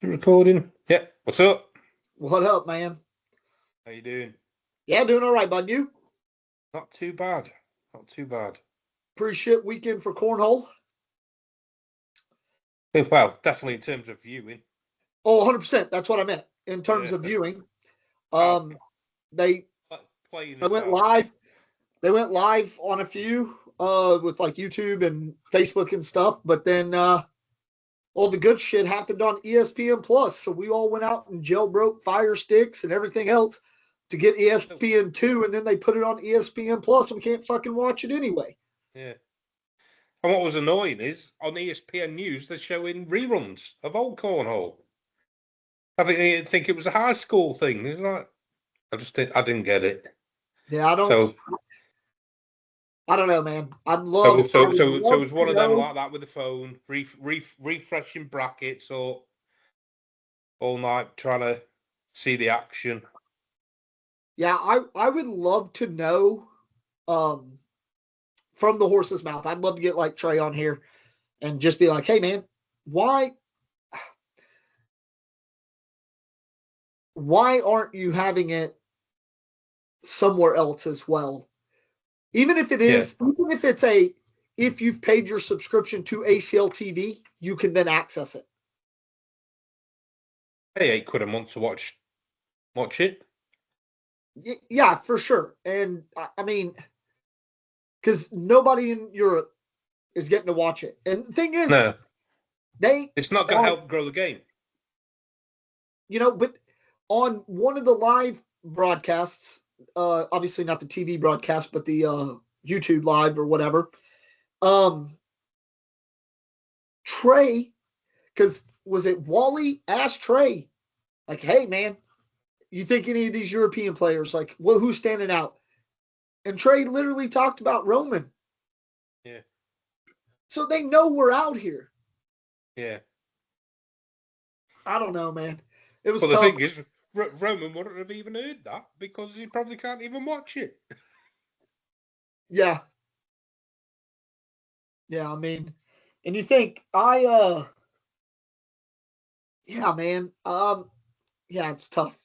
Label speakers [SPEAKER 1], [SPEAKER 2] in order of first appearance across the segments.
[SPEAKER 1] Recording. Yeah. What's up?
[SPEAKER 2] What up, man?
[SPEAKER 1] How you doing?
[SPEAKER 2] Yeah, doing all right, bud. You?
[SPEAKER 1] Not too bad. Not too bad.
[SPEAKER 2] Pretty shit weekend for cornhole.
[SPEAKER 1] Well, definitely in terms of viewing.
[SPEAKER 2] Oh, 100%. That's what I meant in terms
[SPEAKER 1] Yeah.
[SPEAKER 2] of viewing.
[SPEAKER 1] Well,
[SPEAKER 2] They
[SPEAKER 1] playing
[SPEAKER 2] they
[SPEAKER 1] as
[SPEAKER 2] went
[SPEAKER 1] well.
[SPEAKER 2] live. They went live on a few with like YouTube and Facebook and stuff, but then all the good shit happened on ESPN Plus. So we all went out and jailbroke Fire Sticks and everything else to get ESPN 2, and then they put it on ESPN Plus, and we can't fucking watch it anyway.
[SPEAKER 1] Yeah. And what was annoying is on ESPN News they're showing reruns of old cornhole. I think it was a high school thing. It's like I didn't get it.
[SPEAKER 2] Yeah, I don't know, man. I'd
[SPEAKER 1] So
[SPEAKER 2] love.
[SPEAKER 1] so
[SPEAKER 2] I would
[SPEAKER 1] so so it
[SPEAKER 2] love
[SPEAKER 1] was
[SPEAKER 2] to
[SPEAKER 1] one of them
[SPEAKER 2] know.
[SPEAKER 1] like that with the phone, refreshing brackets or all night trying to see the action.
[SPEAKER 2] Yeah, I would love to know um from the horse's mouth. I'd love to get like Trey on here and just be like, "Hey man, why aren't you having it somewhere else as well? Even if it
[SPEAKER 1] Yeah.
[SPEAKER 2] is, even if it's a if you've paid your subscription to ACL TV, you can then access it."
[SPEAKER 1] Pay £8 a month to watch it.
[SPEAKER 2] Yeah, for sure. And I mean, because nobody in Europe is getting to watch it. And the thing is,
[SPEAKER 1] No,
[SPEAKER 2] they
[SPEAKER 1] it's not going to
[SPEAKER 2] on
[SPEAKER 1] help grow the game.
[SPEAKER 2] but on one of the live broadcasts, obviously not the TV broadcast, but the YouTube live or whatever, um, Trey, because was it Wally asked Trey, like, "Hey man, you think any of these European players, like, well, who's standing out?" And Trey literally talked about Roman.
[SPEAKER 1] Yeah.
[SPEAKER 2] So they know we're out here.
[SPEAKER 1] Yeah.
[SPEAKER 2] I don't know, man. It was
[SPEAKER 1] But the
[SPEAKER 2] tough.
[SPEAKER 1] thing is, Roman wouldn't have even heard that because he probably can't even watch it.
[SPEAKER 2] Yeah. Yeah, I mean, and you think yeah, man. Yeah, it's tough.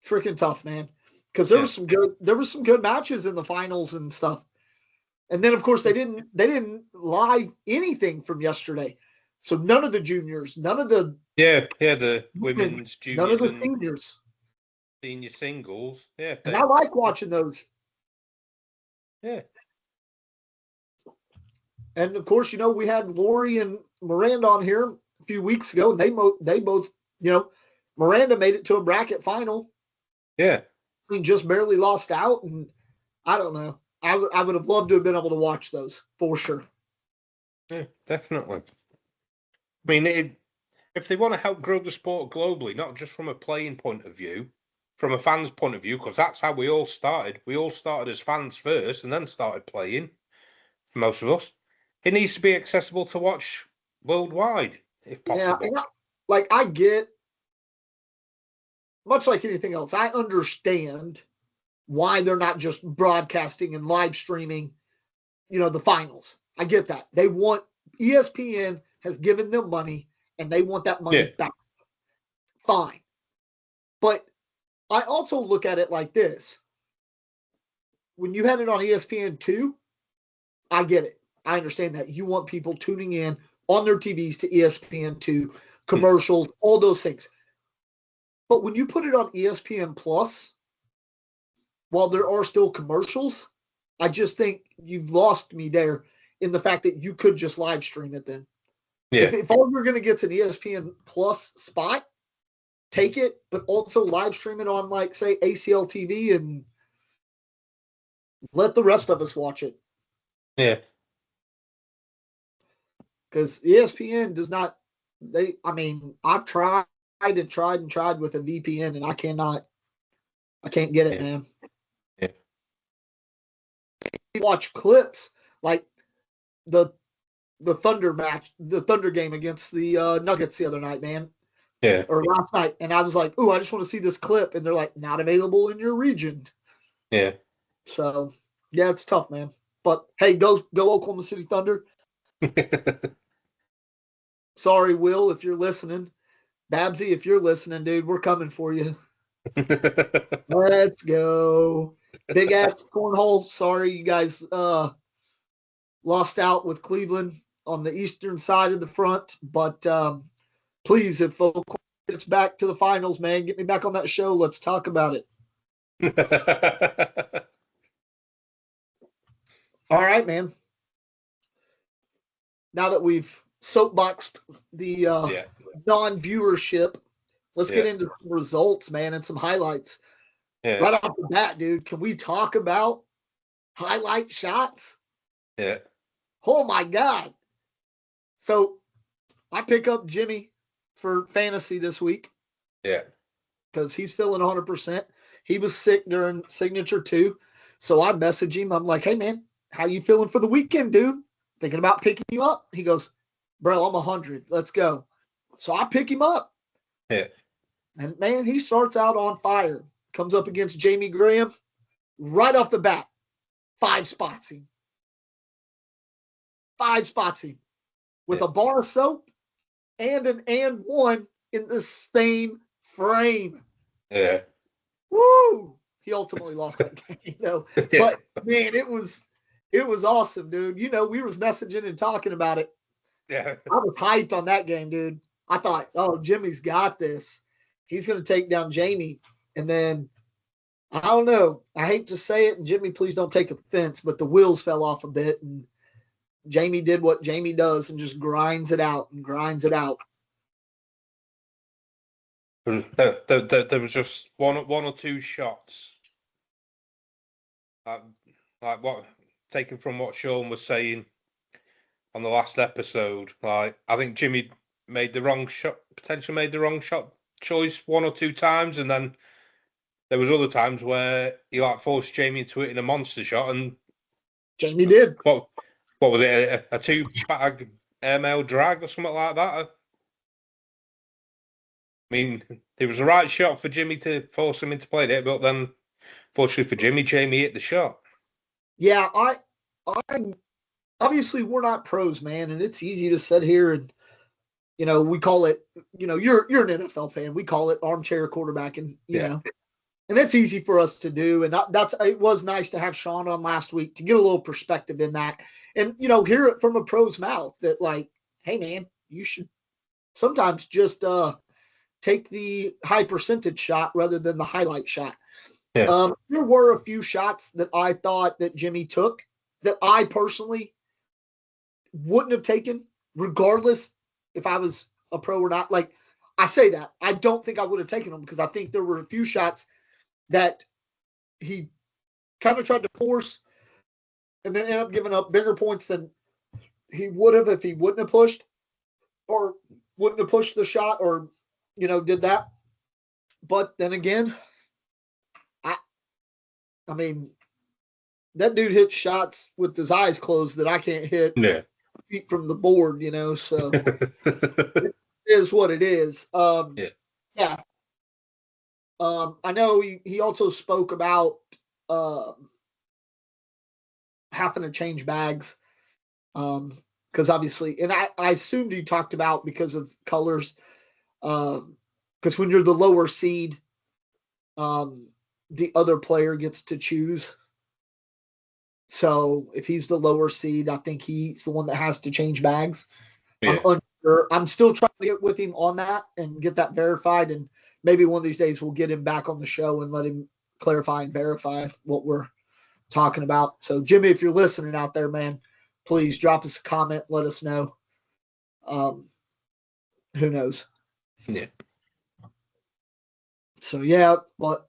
[SPEAKER 2] Freaking tough, man. Because
[SPEAKER 1] Yeah.
[SPEAKER 2] there was some good matches in the finals and stuff. And then of course they didn't live anything from yesterday. So none of the juniors, none of the
[SPEAKER 1] Yeah. Yeah. The
[SPEAKER 2] women,
[SPEAKER 1] women's,
[SPEAKER 2] none of
[SPEAKER 1] juniors,
[SPEAKER 2] the
[SPEAKER 1] and
[SPEAKER 2] seniors.
[SPEAKER 1] senior singles. Yeah.
[SPEAKER 2] And I like watching those.
[SPEAKER 1] Yeah.
[SPEAKER 2] And of course, we had Lori and Miranda on here a few weeks ago, and they both, Miranda made it to a bracket final.
[SPEAKER 1] Yeah.
[SPEAKER 2] I mean, just barely lost out, and I don't know. I would have loved to have been able to watch those for sure.
[SPEAKER 1] Yeah. Definitely. I mean, if they want to help grow the sport globally, not just from a playing point of view, from a fan's point of view, because that's how we all started. We all started as fans first and then started playing, for most of us. It needs to be accessible to watch worldwide, if
[SPEAKER 2] Yeah,
[SPEAKER 1] possible.
[SPEAKER 2] I get, much like anything else, I understand why they're not just broadcasting and live streaming, the finals. I get that. They want ESPN has given them money and they want that money
[SPEAKER 1] Yeah.
[SPEAKER 2] back. Fine. But I also look at it like this. When you had it on ESPN 2, I get it. I understand that. You want people tuning in on their TVs to ESPN 2, commercials, all those things. But when you put it on ESPN Plus, while there are still commercials, I just think you've lost me there in the fact that you could just live stream it then.
[SPEAKER 1] Yeah.
[SPEAKER 2] If all you're going to get is an ESPN Plus spot, take it, but also live stream it on, like, say, ACL TV and let the rest of us watch it.
[SPEAKER 1] Yeah.
[SPEAKER 2] Because ESPN does not, I've tried and tried and tried with a VPN and I can't get it,
[SPEAKER 1] Yeah.
[SPEAKER 2] man.
[SPEAKER 1] Yeah.
[SPEAKER 2] Watch clips like the the Thunder game against the Nuggets the other night, man,
[SPEAKER 1] Yeah.
[SPEAKER 2] or last night, and I was like, "Ooh, I just want to see this clip," and they're like, "Not available in your region."
[SPEAKER 1] Yeah.
[SPEAKER 2] So, yeah, it's tough, man. But hey, go Oklahoma City Thunder. Sorry, Will, if you're listening. Babsy, if you're listening, dude, we're coming for you. Let's go. Big ass cornhole. Sorry, you guys lost out with Cleveland on the eastern side of the front. But please, if Oklahoma gets back to the finals, man, get me back on that show. Let's talk about it. All right, man. Now that we've soapboxed the non-viewership, let's get into some results, man, and some highlights. Yeah. Right off the bat, dude, can we talk about highlight shots?
[SPEAKER 1] Yeah.
[SPEAKER 2] Oh, my God. So I pick up Jimmy for fantasy this week.
[SPEAKER 1] Yeah.
[SPEAKER 2] Because he's feeling 100%. He was sick during Signature 2. So I message him. I'm like, hey, man, how you feeling for the weekend, dude? Thinking about picking you up? He goes, bro, I'm 100. Let's go. So I pick him up.
[SPEAKER 1] Yeah.
[SPEAKER 2] And, man, he starts out on fire. Comes up against Jamie Graham. Right off the bat, 5 spots him. 5 spots him. With a bar of soap and an and one in the same frame.
[SPEAKER 1] Yeah.
[SPEAKER 2] Woo! He ultimately lost that game, though. Yeah. But, man, it was awesome, dude. You know, we was messaging and talking about it.
[SPEAKER 1] Yeah.
[SPEAKER 2] I was hyped on that game, dude. I thought, oh, Jimmy's got this. He's going to take down Jamie. And then, I don't know. I hate to say it, and Jimmy, please don't take offense, but the wheels fell off a bit, and Jamie did what Jamie does and just grinds it out and grinds it out.
[SPEAKER 1] There was just one or two shots, like what taken from what Sean was saying on the last episode. Like, I think Jimmy made the wrong shot, potentially made the wrong shot choice 1 or 2 times, and then there was other times where he forced Jamie into it in a monster shot, and
[SPEAKER 2] Jamie did.
[SPEAKER 1] What was it? A 2-bag airmail drag or something like that? I mean, it was the right shot for Jimmy to force him into play it, but then, fortunately for Jimmy, Jamie hit the shot.
[SPEAKER 2] Yeah, I obviously we're not pros, man, and it's easy to sit here and, you know, we call it, you know, you're an NFL fan. We call it armchair quarterbacking, you know, and it's easy for us to do. And it was nice to have Sean on last week to get a little perspective in that, and, you know, hear it from a pro's mouth that, like, hey, man, you should sometimes just take the high percentage shot rather than the highlight shot. Yeah. There were a few shots that I thought that Jimmy took that I personally wouldn't have taken, regardless if I was a pro or not. Like, I say that. I don't think I would have taken them because I think there were a few shots that he kind of tried to force and then ended up giving up bigger points than he would have if he wouldn't have pushed or wouldn't have pushed the shot or, you know, did that. But then again, I mean, that dude hits shots with his eyes closed that I can't hit feet from the board, you know, so it is what it is. Yeah. I know he also spoke about having to change bags because obviously, and I assumed he talked about because of colors, because when you're the lower seed, the other player gets to choose. So if he's the lower seed, I think he's the one that has to change bags. Yeah. I'm unsure. I'm still trying to get with him on that and get that verified. And maybe one of these days we'll get him back on the show and let him clarify and verify what we're talking about. So, Jimmy, if you're listening out there, man, please drop us a comment. Let us know. Who knows?
[SPEAKER 1] Yeah.
[SPEAKER 2] So, yeah, but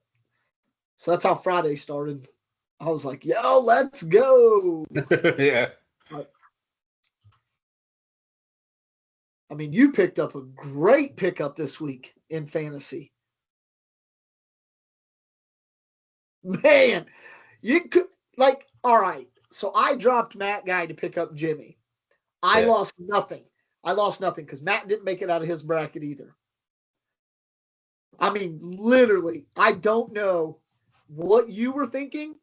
[SPEAKER 2] so that's how Friday started. I was like, yo, let's go.
[SPEAKER 1] Yeah.
[SPEAKER 2] I mean, you picked up a great pickup this week in fantasy. Man, you could, like, all right. So I dropped Matt Guy to pick up Jimmy. I lost nothing. I lost nothing because Matt didn't make it out of his bracket either. I mean, literally, I don't know what you were thinking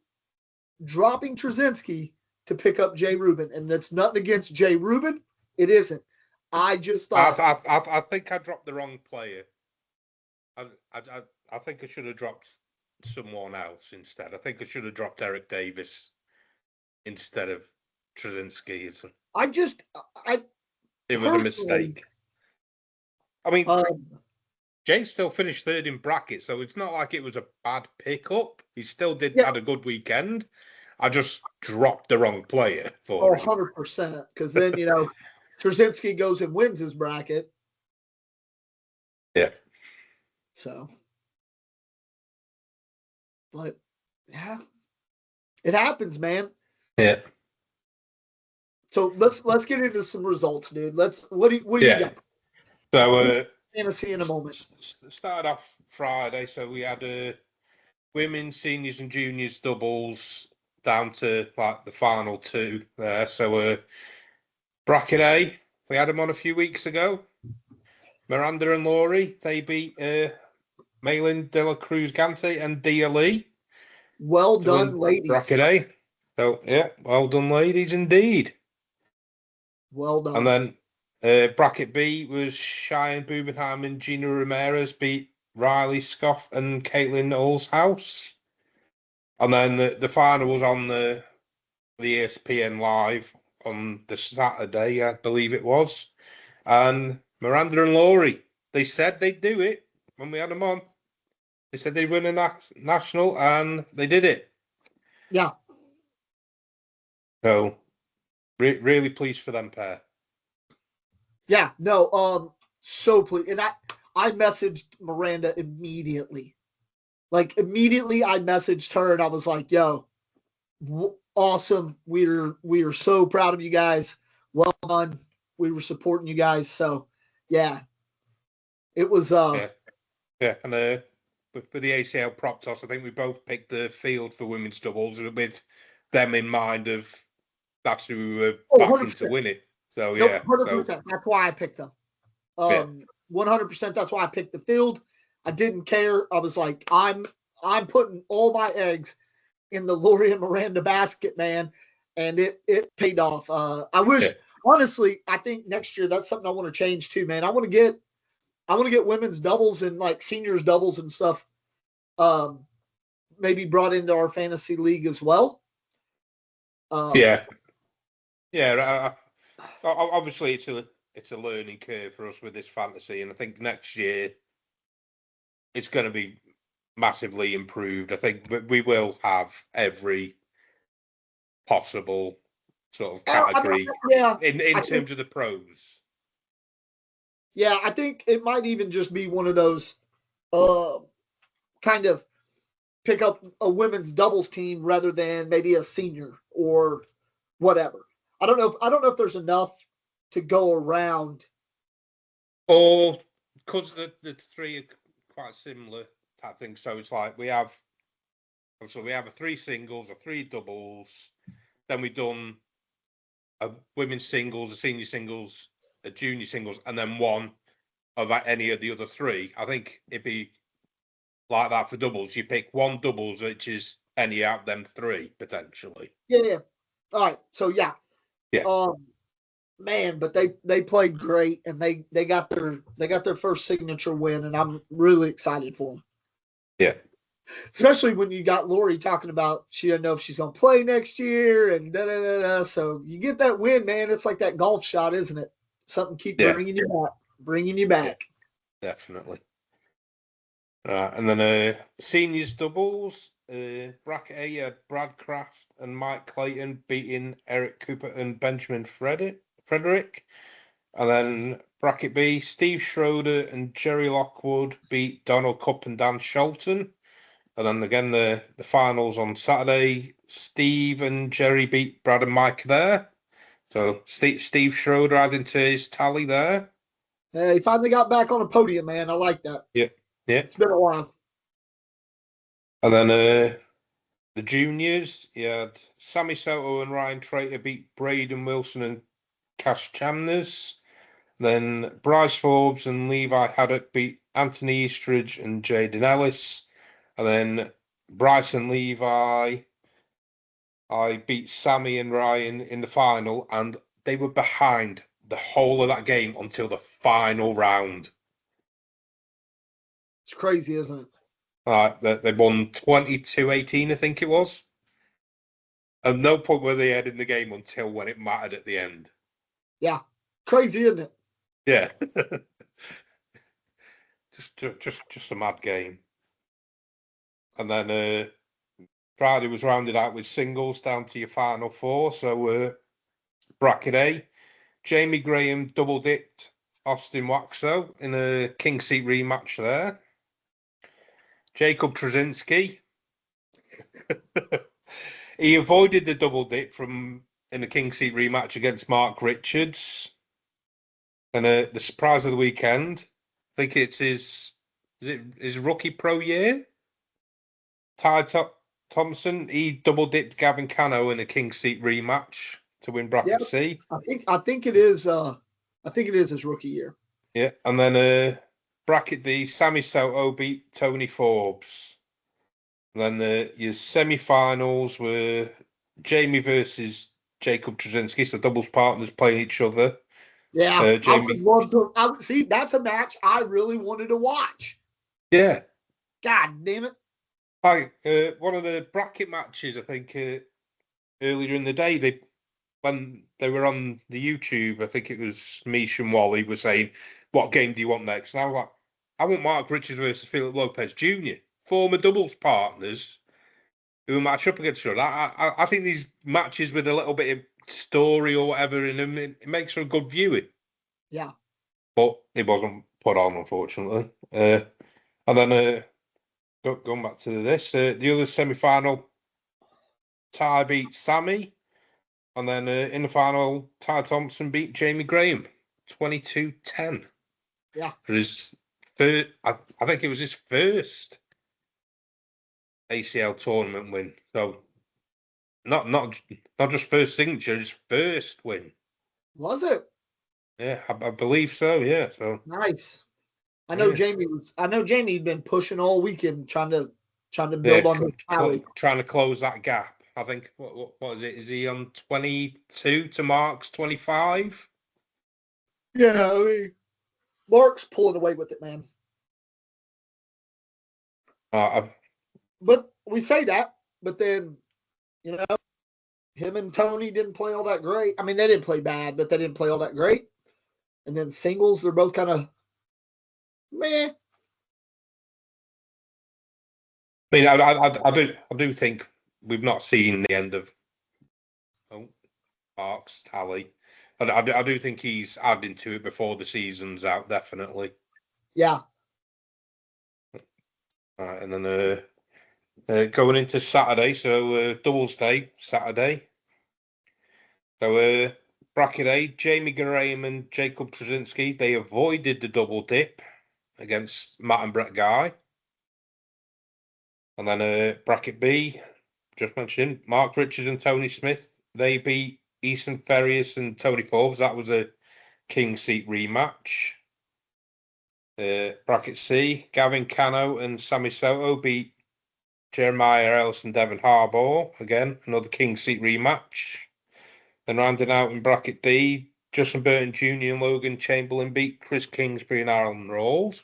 [SPEAKER 2] dropping Trzynski to pick up Jay Rubin. And it's nothing against Jay Rubin. It isn't. I just thought.
[SPEAKER 1] I think I dropped the wrong player. I think I should have dropped someone else instead. I think I should have dropped Eric Davis instead of Trzynski.
[SPEAKER 2] I
[SPEAKER 1] It was a
[SPEAKER 2] personally,
[SPEAKER 1] mistake. I mean,
[SPEAKER 2] um,
[SPEAKER 1] Jay still finished third in bracket, so it's not like it was a bad pickup. He still had a good weekend. I just dropped the wrong player for him.
[SPEAKER 2] 100%. Because then, Trzynski goes and wins his bracket.
[SPEAKER 1] Yeah.
[SPEAKER 2] So, but yeah, it happens, man.
[SPEAKER 1] Yeah.
[SPEAKER 2] So let's get into some results, dude. What do you got?
[SPEAKER 1] So
[SPEAKER 2] Fantasy in a moment.
[SPEAKER 1] Started off Friday, so we had women's, seniors, and juniors doubles down to like the final two there. So bracket A, we had them on a few weeks ago. Miranda and Laurie, they beat Malin De La Cruz Gante and Dia Lee.
[SPEAKER 2] Well done, ladies.
[SPEAKER 1] Bracket A. So yeah, well done, ladies, indeed.
[SPEAKER 2] Well done.
[SPEAKER 1] And then bracket B was Cheyenne Bubenheim and Gina Ramirez beat Riley Scoff and Caitlin Allshouse. And then the final was on the ESPN Live on the Saturday, I believe it was. And Miranda and Laurie, they said they'd do it when we had them on. They said they'd win a national, and they did it.
[SPEAKER 2] Yeah.
[SPEAKER 1] So, really pleased for them pair.
[SPEAKER 2] Yeah, no, so pleased. And I messaged Miranda immediately. Like immediately I messaged her and I was like, yo, awesome. We are so proud of you guys. Well done. We were supporting you guys. So yeah. It was
[SPEAKER 1] Yeah, and with the ACL prop toss, I think we both picked the field for women's doubles with them in mind of that's who we were backing to win it. So yeah.
[SPEAKER 2] 100%. That's why I picked them. 100%. That's why I picked the field. I didn't care. I was like, I'm putting all my eggs in the Laurie and Miranda basket, man, and it paid off. I wish, honestly, I think next year that's something I want to change too, man. I want to get women's doubles and like seniors doubles and stuff, maybe brought into our fantasy league as well.
[SPEAKER 1] Yeah. Obviously, it's a learning curve for us with this fantasy, and I think next year it's going to be massively improved. I think we will have every possible sort of category in terms of the pros.
[SPEAKER 2] Yeah, I think it might even just be one of those kind of pick up a women's doubles team rather than maybe a senior or whatever. I don't know if there's enough to go around.
[SPEAKER 1] Or because the three are quite similar type thing. So it's like we have a 3 singles, a 3 doubles, then we've done a women's singles, a senior singles, a junior singles, and then one of any of the other 3. I think it'd be like that for doubles. You pick one doubles, which is any out of them 3 potentially.
[SPEAKER 2] Yeah. All right. So
[SPEAKER 1] yeah.
[SPEAKER 2] Man, but they played great and they got their first signature win, and I'm really excited for them.
[SPEAKER 1] Yeah.
[SPEAKER 2] Especially when you got Laurie talking about she doesn't know if she's going to play next year and da da da da. So you get that win, man. It's like that golf shot, isn't it? Something keep bringing you back.
[SPEAKER 1] Yeah, definitely. And then seniors doubles, bracket A, you had Brad Kraft and Mike Clayton beating Eric Cooper and Benjamin Frederick. And then bracket B, Steve Schroeder and Jerry Lockwood beat Donald Cup and Dan Shelton. And then again, the finals on Saturday, Steve and Jerry beat Brad and Mike there. So Steve Schroeder adding to his tally there.
[SPEAKER 2] He finally got back on a podium, man. I like that.
[SPEAKER 1] Yeah.
[SPEAKER 2] It's been a while.
[SPEAKER 1] And then the juniors, you had Sammy Soto and Ryan Trader beat Braden Wilson and Cash Chandners. Then Bryce Forbes and Levi Haddock beat Anthony Eastridge and Jaden Ellis. And then Bryce and Levi, I beat Sammy and Ryan in the final, and they were behind the whole of that game until the final round.
[SPEAKER 2] It's crazy, isn't it?
[SPEAKER 1] They won 22-18, I think it was. And no point were they in the game until when it mattered at the end.
[SPEAKER 2] Yeah. Crazy, isn't it?
[SPEAKER 1] Yeah. just a mad game. And then Friday was rounded out with singles down to your final four. So bracket A, Jamie Graham double dipped Austin Waxo in a king seat rematch there. Jacob Trzynski. He avoided the double dip in the king seat rematch against Mark Richards. And the surprise of the weekend, I think it's his rookie pro year. Ty Thompson, he double dipped Gavin Cano in a king seat rematch to win bracket C.
[SPEAKER 2] I think it is his rookie year.
[SPEAKER 1] Yeah, and then bracket D, Sammy Soto beat Tony Forbes. And then your semi-finals were Jamie versus Jacob Trzynski, so doubles partners playing each other.
[SPEAKER 2] Yeah,
[SPEAKER 1] Jamie.
[SPEAKER 2] I would love to. See, that's a match I really wanted to watch.
[SPEAKER 1] Yeah.
[SPEAKER 2] God damn it.
[SPEAKER 1] One of the bracket matches, I think, earlier in the day, when they were on the YouTube, I think it was Mish and Wally were saying, what game do you want next? And I was like, I want Mark Richards versus Philip Lopez Jr., former doubles partners who match up against each other. I think these matches with a little bit of story or whatever in them, it makes for a good viewing.
[SPEAKER 2] Yeah.
[SPEAKER 1] But it wasn't put on, unfortunately. And then going back to this, the other semi-final, Ty beat Sammy. And then in the final, Ty Thompson beat Jamie Graham, 22-10.
[SPEAKER 2] Yeah.
[SPEAKER 1] For his first, I think it was his first ACL tournament win. So not just first signature, his first win.
[SPEAKER 2] Was it?
[SPEAKER 1] Yeah, I believe so. Yeah, so
[SPEAKER 2] nice. I know Jamie had been pushing all weekend trying to build on his tally.
[SPEAKER 1] trying to close that gap. I think what is it? Is he on 22 to Mark's 25?
[SPEAKER 2] Yeah, I mean, Mark's pulling away with it, man. But we say that, but then him and Tony didn't play all that great. I mean, they didn't play bad, but they didn't play all that great. And then singles, they're both kind of meh.
[SPEAKER 1] I mean, I do think we've not seen the end of Mark's tally. I do think he's adding to it before the season's out, definitely.
[SPEAKER 2] Yeah.
[SPEAKER 1] And then going into Saturday, so doubles day, Saturday. So bracket A, Jamie Graham and Jacob Trzynski, they avoided the double dip against Matt and Brett Guy. And then bracket B, just mentioned, Mark Richards and Tony Smith, they beat Easton Ferrius and Tony Forbes. That was a king seat rematch. Bracket C, Gavin Cano and Sammy Soto beat Jeremiah Ellis and Devon Harbaugh. Again, another king seat rematch. Then rounding out in bracket D, Justin Burton Jr. and Logan Chamberlain beat Chris Kingsbury and Aaron Rawls.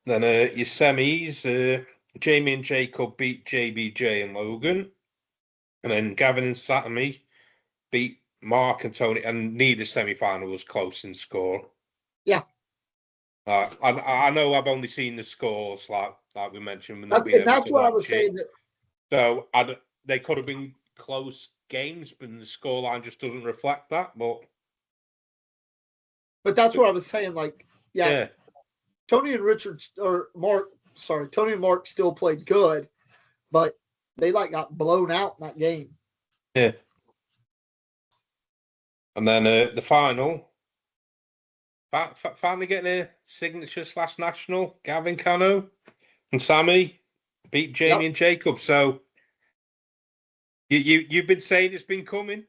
[SPEAKER 1] Then your semis, Jamie and Jacob beat JBJ and Logan. And then Gavin and Satami beat Mark and Tony, and neither semi-final was close in score.
[SPEAKER 2] Yeah.
[SPEAKER 1] I know I've only seen the scores, like we mentioned.
[SPEAKER 2] That's what I was saying.
[SPEAKER 1] So they could have been close games, but the scoreline just doesn't reflect that. But
[SPEAKER 2] that's what I was saying. Like,
[SPEAKER 1] yeah.
[SPEAKER 2] Tony and Tony and Mark still played good, but they got blown out in that game.
[SPEAKER 1] Yeah. And then the final, finally getting a signature / national, Gavin Cano and Sammy beat Jamie and Jacob. So you've been saying it's been coming.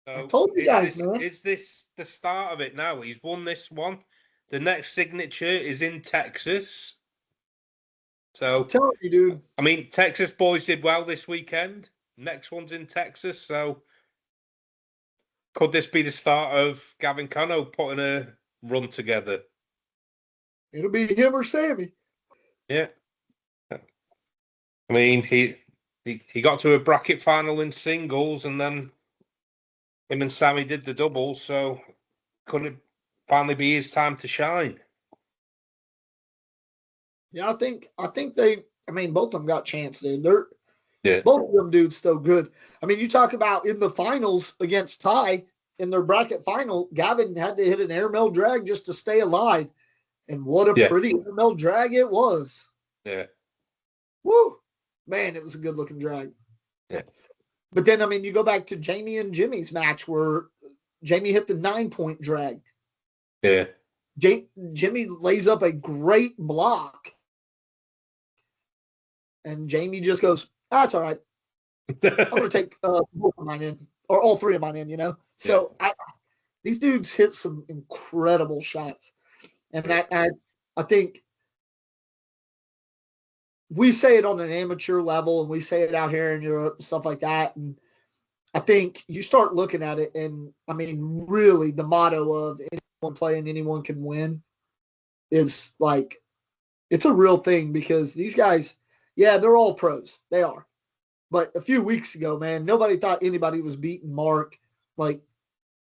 [SPEAKER 1] So
[SPEAKER 2] I told you guys, man.
[SPEAKER 1] Is this the start of it now? He's won this one. The next signature is in Texas. So
[SPEAKER 2] I'm telling you, dude.
[SPEAKER 1] I mean, Texas boys did well this weekend. Next one's in Texas, so Could this be the start of Gavin Cano putting a run together?
[SPEAKER 2] It'll be him or Sammy.
[SPEAKER 1] Yeah. I mean, he got to a bracket final in singles, and then him and Sammy did the doubles, so could it finally be his time to shine?
[SPEAKER 2] Yeah, I think they. I mean, both of them got chance, dude.
[SPEAKER 1] Yeah.
[SPEAKER 2] Both of them dudes still good. I mean, you talk about in the finals against Ty in their bracket final, Gavin had to hit an airmail drag just to stay alive, and what a pretty airmail drag it was.
[SPEAKER 1] Yeah.
[SPEAKER 2] Woo, man, it was a good looking drag.
[SPEAKER 1] Yeah.
[SPEAKER 2] But then, I mean, you go back to Jamie and Jimmy's match where Jamie hit the 9-point drag.
[SPEAKER 1] Yeah.
[SPEAKER 2] Jimmy lays up a great block, and Jamie just goes, "That's all right. I'm going to take both of mine in, or all three of mine in." So these dudes hit some incredible shots, and I think we say it on an amateur level, and we say it out here in Europe and stuff like that, and I think you start looking at it, and I mean, really, the motto of anyone playing, anyone can win is like, it's a real thing because these guys, yeah, they're all pros. They are. But a few weeks ago, man, nobody thought anybody was beating Mark. Like,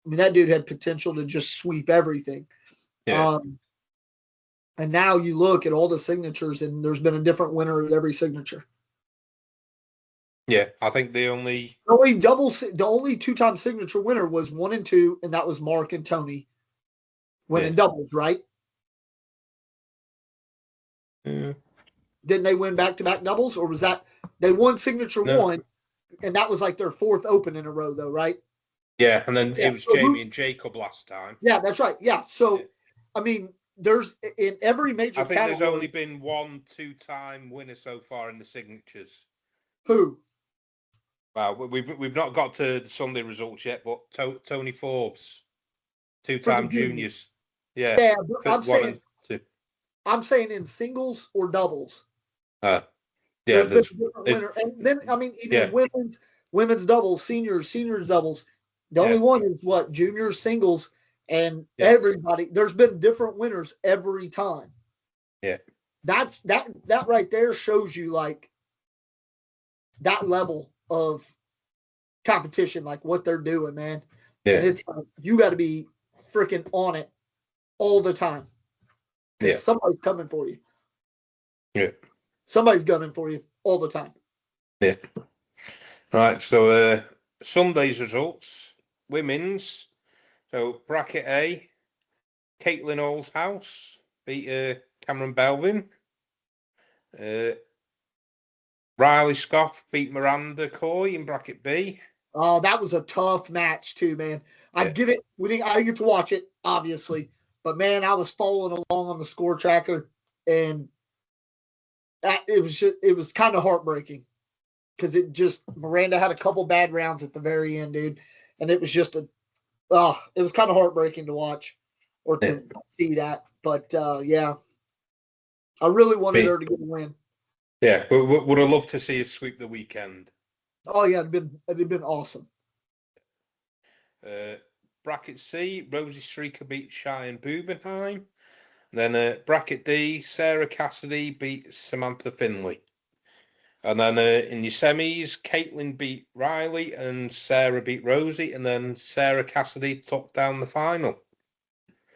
[SPEAKER 2] I mean, that dude had potential to just sweep everything.
[SPEAKER 1] Yeah.
[SPEAKER 2] And now you look at all the signatures, and there's been a different winner at every signature.
[SPEAKER 1] Yeah, I think the only
[SPEAKER 2] two-time signature winner was 1 and 2, and that was Mark and Tony winning doubles, right?
[SPEAKER 1] Yeah.
[SPEAKER 2] Didn't they win back-to-back doubles, or was that they won signature 1, and that was like their 4th open in a row, though, right?
[SPEAKER 1] Yeah, and then it was Jamie and Jacob last time.
[SPEAKER 2] Yeah, that's right. Yeah, so I mean, there's in every major.
[SPEAKER 1] I think there's only been 1 2-time winner so far in the signatures.
[SPEAKER 2] Who?
[SPEAKER 1] Well, we've not got to the Sunday results yet, but Tony Forbes, 2-time juniors. Yeah.
[SPEAKER 2] Yeah, I'm saying in singles or doubles.
[SPEAKER 1] Yeah,
[SPEAKER 2] there's been a different winner, and then I mean, even women's doubles, seniors doubles. The only one is what junior singles, and everybody. There's been different winners every time.
[SPEAKER 1] Yeah,
[SPEAKER 2] that right there shows you like that level of competition, like what they're doing, man. Yeah. And it's you got to be freaking on it all the time because somebody's coming for you.
[SPEAKER 1] Yeah,
[SPEAKER 2] somebody's gunning for you all the time.
[SPEAKER 1] Yeah. Right. So Sunday's results: women's. So bracket A, Caitlin Allshouse beat Cameron Belvin. Riley Scoff beat Miranda Coy in bracket B.
[SPEAKER 2] Oh, that was a tough match too, man. I get it. I didn't get to watch it, obviously, but man, I was following along on the score tracker, and it was kind of heartbreaking because Miranda had a couple bad rounds at the very end, dude, and it was just it was kind of heartbreaking to watch or to see that. But I really wanted her to get a win.
[SPEAKER 1] Yeah, would have loved to see us sweep the weekend.
[SPEAKER 2] Oh yeah, it'd been awesome.
[SPEAKER 1] Bracket C, Rosie Streaker beat Cheyenne Bubenheim. Then bracket D, Sarah Cassidy beat Samantha Finley. And then in your semis, Caitlin beat Riley and Sarah beat Rosie. And then Sarah Cassidy took down the final.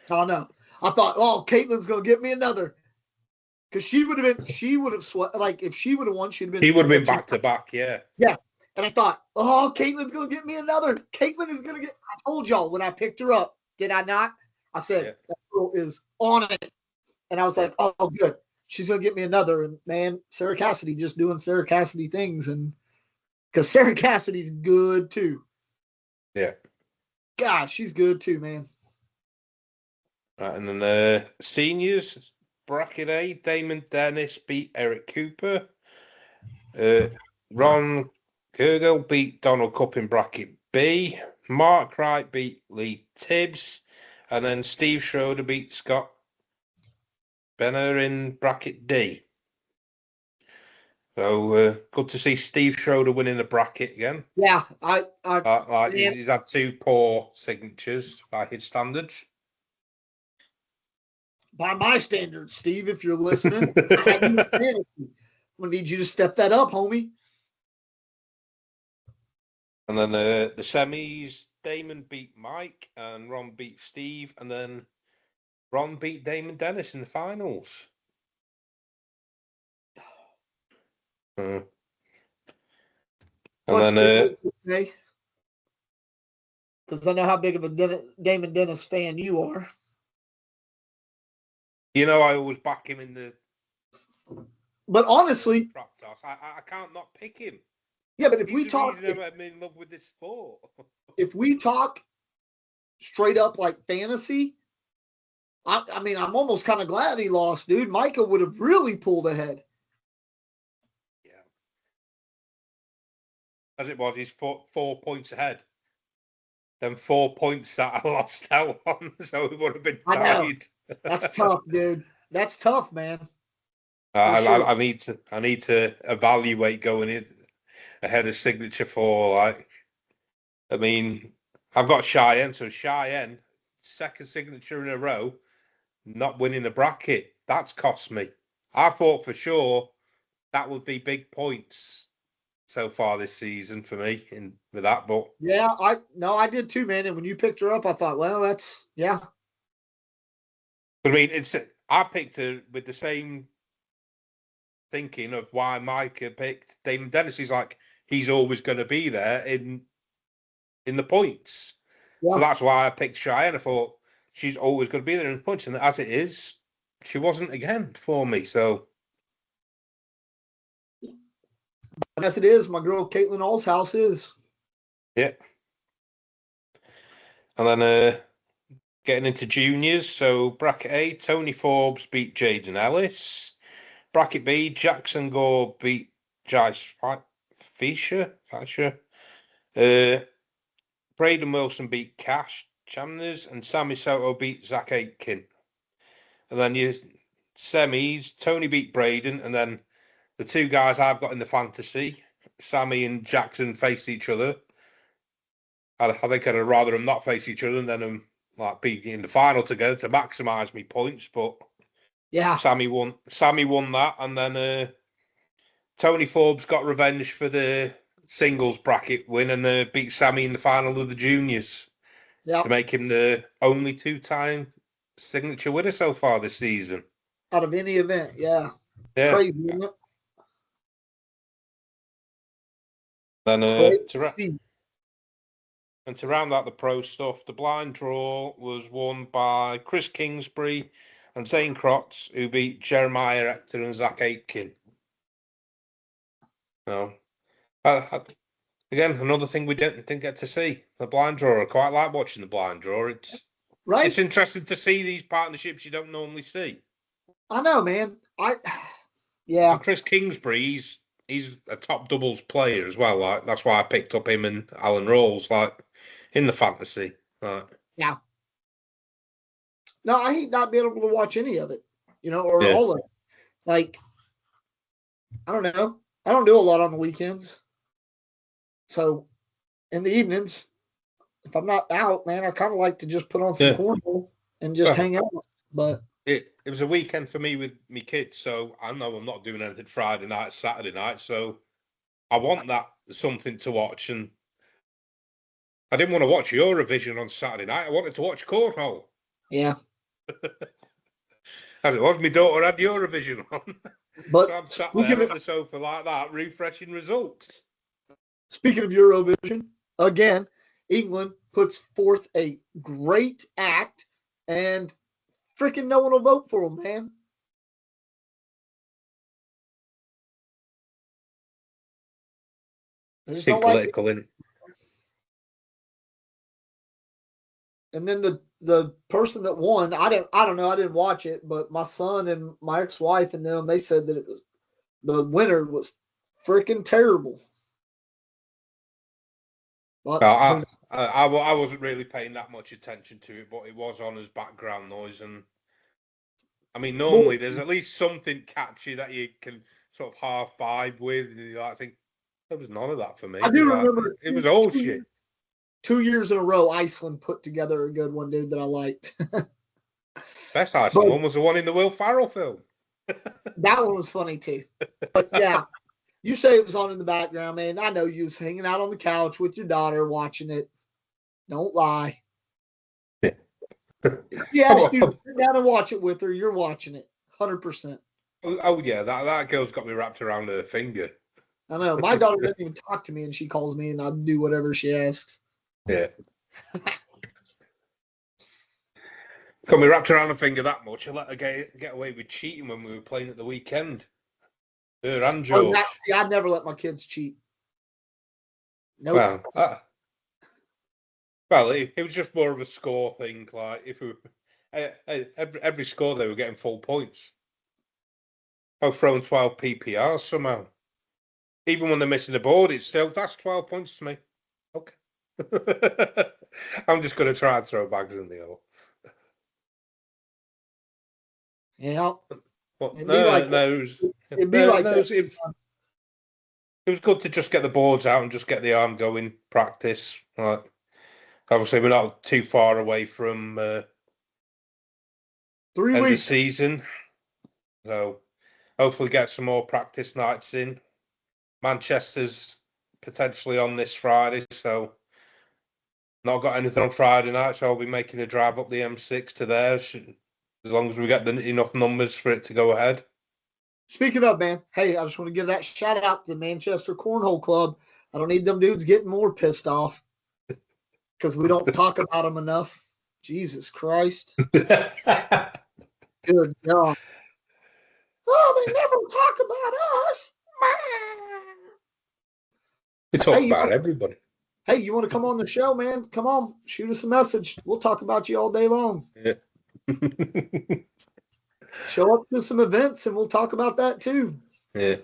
[SPEAKER 2] Oh no! I thought, Caitlin's gonna get me another. Because she would have sweat. Like, if she would have won, she would
[SPEAKER 1] have been back to back, yeah.
[SPEAKER 2] Yeah. And I thought, Caitlin's going to get me another. Caitlin is going to get, I told y'all when I picked her up, did I not? I said, that girl is on it. And I was like, oh, good. She's going to get me another. And man, Sarah Cassidy just doing Sarah Cassidy things. And because Sarah Cassidy's good too.
[SPEAKER 1] Yeah.
[SPEAKER 2] Gosh, she's good too, man.
[SPEAKER 1] Right. And then seniors, bracket A, Damon Dennis beat Eric Cooper. Ron Kurgel beat Donald Cup in bracket B. Mark Wright beat Lee Tibbs. And then Steve Schroeder beat Scott Benner in bracket D. So good to see Steve Schroeder winning the bracket again.
[SPEAKER 2] Yeah,
[SPEAKER 1] he's had 2 poor signatures by his standards.
[SPEAKER 2] By my standards, Steve, if you're listening, I'm gonna need you to step that up, homie.
[SPEAKER 1] And then the semis, Damon beat Mike and Ron beat Steve, and then Ron beat Damon Dennis in the finals. And then
[SPEAKER 2] because I know how big of a Damon Dennis fan you are.
[SPEAKER 1] You know, I always back him in the.
[SPEAKER 2] But honestly,
[SPEAKER 1] Practice. I can't not pick him.
[SPEAKER 2] Yeah, but if
[SPEAKER 1] He's
[SPEAKER 2] we
[SPEAKER 1] the
[SPEAKER 2] talk,
[SPEAKER 1] reason I'm in love with this sport.
[SPEAKER 2] If we talk straight up like fantasy, I mean, I'm almost kind of glad he lost, dude. Micah would have really pulled ahead.
[SPEAKER 1] Yeah. As it was, he's 4 points ahead. Then 4 points that I lost out on, so it would have been tied.
[SPEAKER 2] That's tough, dude. That's tough, man.
[SPEAKER 1] I need to evaluate going in ahead of Signature for, like, I mean, I've got Cheyenne, so Cheyenne, second signature in a row, not winning the bracket. That's cost me. I thought for sure that would be big points so far this season for me with that, but
[SPEAKER 2] yeah, I did too, man. And when you picked her up, I thought, well, that's yeah.
[SPEAKER 1] I mean, I picked her with the same thinking of why Micah picked Damon Dennis. He's like, he's always going to be there in the points. Yeah. So that's why I picked Cheyenne. I thought she's always going to be there in the points. And as it is, she wasn't again for me. So.
[SPEAKER 2] As it is, my girl Caitlin Allshouse is.
[SPEAKER 1] Yeah. And then getting into juniors. So bracket A, Tony Forbes beat Jaden Ellis. Bracket B, Jackson Gore beat Jice Fisher. Braden Wilson beat Cash Chandlers, and Sammy Soto beat Zach Aitken. And then your semis, Tony beat Braden, and then the 2 guys I've got in the fantasy, Sammy and Jackson, faced each other. I think I'd rather them not face each other than them like be in the final together to maximise me points. But
[SPEAKER 2] yeah,
[SPEAKER 1] Sammy won that, and then Tony Forbes got revenge for the singles bracket win and beat Sammy in the final of the juniors to make him the only 2-time signature winner so far this season.
[SPEAKER 2] Out of any event, yeah. Crazy, isn't it?
[SPEAKER 1] Then to round out the pro stuff, the blind draw was won by Chris Kingsbury and Zane Crotts, who beat Jeremiah Hector and Zach Aitken. No. Again, another thing we didn't get to see. The blind draw. I quite like watching the blind draw. It's interesting to see these partnerships you don't normally see.
[SPEAKER 2] I know, man. Yeah.
[SPEAKER 1] And Chris Kingsbury, he's a top doubles player as well. Like that's why I picked up him and Alan Rawls, like in the fantasy.
[SPEAKER 2] Yeah. No, I hate not being able to watch any of it, or all of it. Like, I don't know. I don't do a lot on the weekends. So in the evenings, if I'm not out, man, I kind of like to just put on some cornhole and just hang out. But
[SPEAKER 1] it was a weekend for me with my kids, so I know I'm not doing anything Friday night, Saturday night, so I want that something to watch. And I didn't want to watch Eurovision on Saturday night. I wanted to watch cornhole.
[SPEAKER 2] Yeah.
[SPEAKER 1] As it was, my daughter had Eurovision on.
[SPEAKER 2] But
[SPEAKER 1] so I'm sat there on the sofa like that, refreshing results.
[SPEAKER 2] Speaking of Eurovision, again, England puts forth a great act, and freaking no one will vote for them, man.
[SPEAKER 1] It's political, isn't it?
[SPEAKER 2] And then the person that won, I don't know, I didn't watch it, but my son and my ex-wife and them, they said that the winner was freaking terrible.
[SPEAKER 1] But I wasn't really paying that much attention to it, but it was on as background noise. And I mean, normally there's at least something catchy that you can sort of half vibe with. And you like think there was none of that for me.
[SPEAKER 2] I do
[SPEAKER 1] Like,
[SPEAKER 2] remember
[SPEAKER 1] it was all shit.
[SPEAKER 2] 2 years in a row, Iceland put together a good one, dude, that I liked.
[SPEAKER 1] Best Iceland one was the one in the Will Ferrell film.
[SPEAKER 2] That one was funny too. But yeah, you say it was on in the background, man. I know you was hanging out on the couch with your daughter watching it. Don't lie. If she asked you to sit down and watch it with her, you're watching it. 100%.
[SPEAKER 1] Oh yeah, that girl's got me wrapped around her finger.
[SPEAKER 2] I know. My daughter doesn't even talk to me, and she calls me, and I do whatever she asks.
[SPEAKER 1] Yeah. Got me wrapped around her finger that much. I let her get away with cheating when we were playing at the weekend. Her and George.
[SPEAKER 2] See, I never let my kids cheat. Nope.
[SPEAKER 1] Well, it was just more of a score thing. Like if we were, every score they were getting full points. I've thrown 12 PPRs somehow. Even when they're missing the board, that's 12 points to me. Okay. I'm just going to try and throw bags in the hole.
[SPEAKER 2] Yeah.
[SPEAKER 1] Well, it was good to just get the boards out and just get the arm going, practice. Like, obviously, we're not too far away from
[SPEAKER 2] 3
[SPEAKER 1] end
[SPEAKER 2] weeks
[SPEAKER 1] of season, so hopefully get some more practice nights in. Manchester's potentially on this Friday, so not got anything on Friday night, so I'll be making a drive up the M6 to there, as long as we get enough numbers for it to go ahead.
[SPEAKER 2] Speaking of, man, hey, I just want to give that shout out to the Manchester Cornhole Club. I don't need them dudes getting more pissed off because we don't talk about them enough. Jesus Christ. Good God. Oh, they never talk about us.
[SPEAKER 1] We talk about everybody.
[SPEAKER 2] Hey, you want to come on the show, man? Come on, shoot us a message. We'll talk about you all day long.
[SPEAKER 1] Yeah.
[SPEAKER 2] Show up to some events and we'll talk about that too.
[SPEAKER 1] Yeah.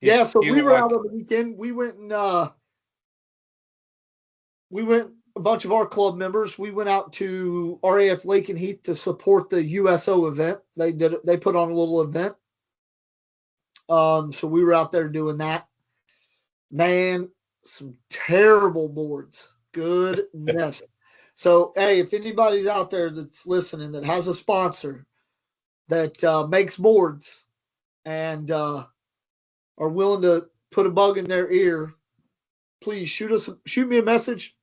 [SPEAKER 2] Yeah, so we were out over the weekend. We went a bunch of our club members. We went out to RAF Lake and Heath to support the USO event. They put on a little event. So we were out there doing that. Man, some terrible boards. Goodness. So, hey, if anybody's out there that's listening that has a sponsor that makes boards and are willing to put a bug in their ear, please shoot me a message.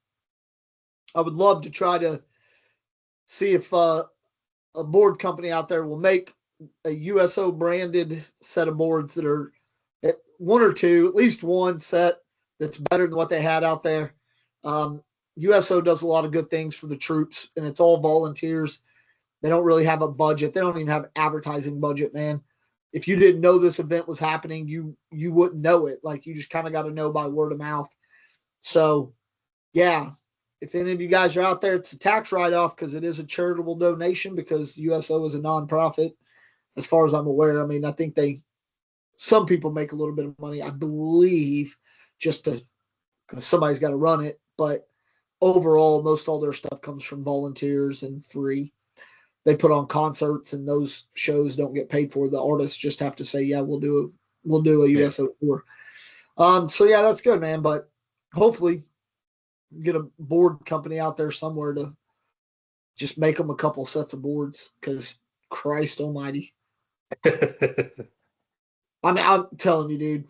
[SPEAKER 2] I would love to try to see if a board company out there will make a USO branded set of boards that are at least one set that's better than what they had out there. USO does a lot of good things for the troops, and it's all volunteers. They don't really have a budget. They don't even have advertising budget, man. If you didn't know this event was happening, you wouldn't know it. Like, you just kind of got to know by word of mouth. So, yeah, if any of you guys are out there, it's a tax write-off because it is a charitable donation because USO is a nonprofit, as far as I'm aware. I mean, I think some people make a little bit of money, I believe, because somebody's got to run it. But overall, most all their stuff comes from volunteers and free. They put on concerts, and those shows don't get paid for. The artists just have to say, "Yeah, we'll do a USO tour." So yeah, that's good, man. But hopefully, get a board company out there somewhere to just make them a couple sets of boards. Because Christ Almighty, I mean, I'm telling you, dude,